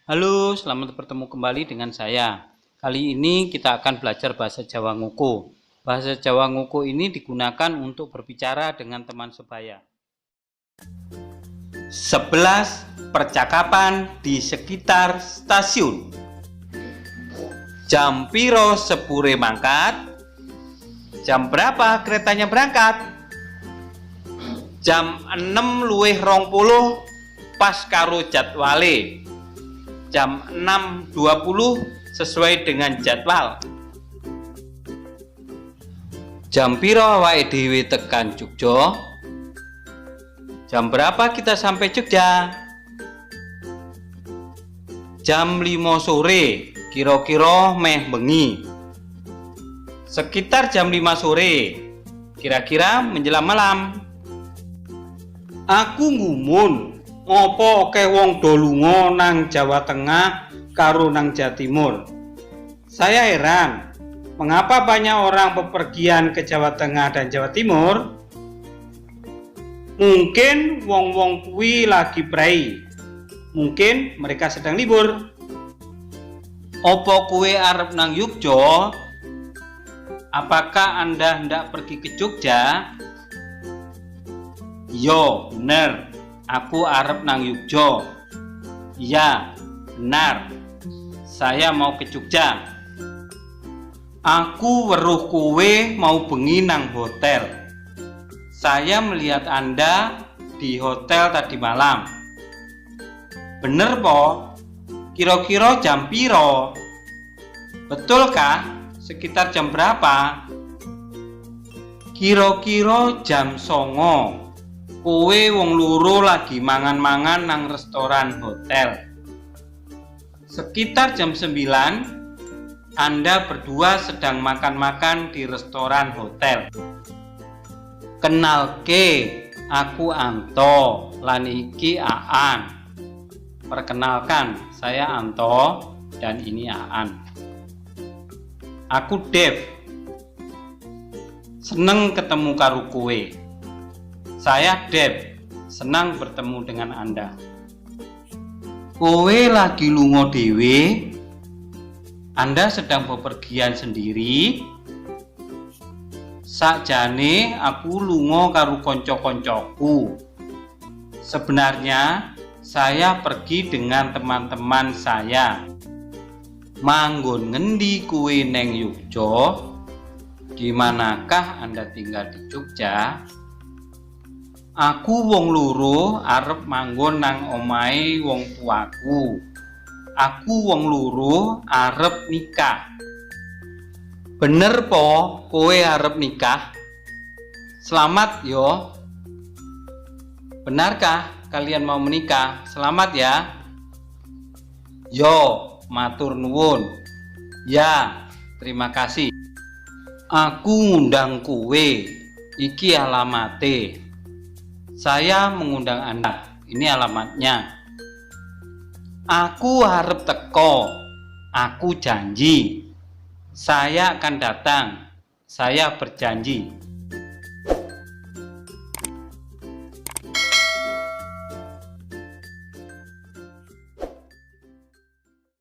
Halo, selamat bertemu kembali dengan saya. Kali ini kita akan belajar bahasa Jawa Ngoko. Bahasa Jawa Ngoko ini digunakan untuk berbicara dengan teman sebaya. 11 percakapan di sekitar stasiun. Jam piro sepure mangkat? Jam berapa keretanya berangkat? Jam 6:20 pas karo jadwale. Jam 6:20 sesuai dengan jadwal. Jam piro awake dhewe tekan Jogja? Jam berapa kita sampai Jogja? Jam 5 sore, kira-kira meh bengi. Sekitar jam 5 sore, kira-kira menjelang malam. Aku ngumun, ngopo akeh wong do lunga nang Jawa Tengah karo nang Jawa Timur. Saya heran, mengapa banyak orang bepergian ke Jawa Tengah dan Jawa Timur? Mungkin wong-wong kuwi lagi prei. Mungkin mereka sedang libur. Opo kuwi arep nang Yogja? Apakah Anda hendak pergi ke Jogja? Yo, bener. Aku arep nang Yogja. Iya, benar. Saya mau ke Jogja. Aku weruh kowe mau bengi nang hotel. Saya melihat Anda di hotel tadi malam. Bener po? Kira-kira jam piro? Betulkah? Sekitar jam berapa? Kira-kira jam 09.00. Kowe wong loro lagi mangan-mangan nang restoran hotel. Sekitar jam 9, Anda berdua sedang makan-makan di restoran hotel. Kenalke, aku Anto, lan iki Aan. Perkenalkan, saya Anto dan ini Aan. Aku Dev. Seneng ketemu karo kowe. Saya Dev, senang bertemu dengan Anda. Kowe lagi lunga dhewe? Anda sedang bepergian sendiri? Sakjane aku lunga karo kanca-kancaku. Sebenarnya saya pergi dengan teman-teman saya. Manggon ngendi kowe neng Yogja? Dimanakah Anda tinggal di Jogja? Aku wong loro arep manggon nang omahe wong tuaku. Aku wong loro arep nikah. Bener po kowe arep nikah? Selamat yo. Benarkah kalian mau menikah? Selamat ya. Yo, matur nuwun. Ya, terima kasih. Aku ngundang kowe. Iki alamate. Saya mengundang Anda. Ini alamatnya. Aku harap teko. Aku janji. Saya akan datang. Saya berjanji.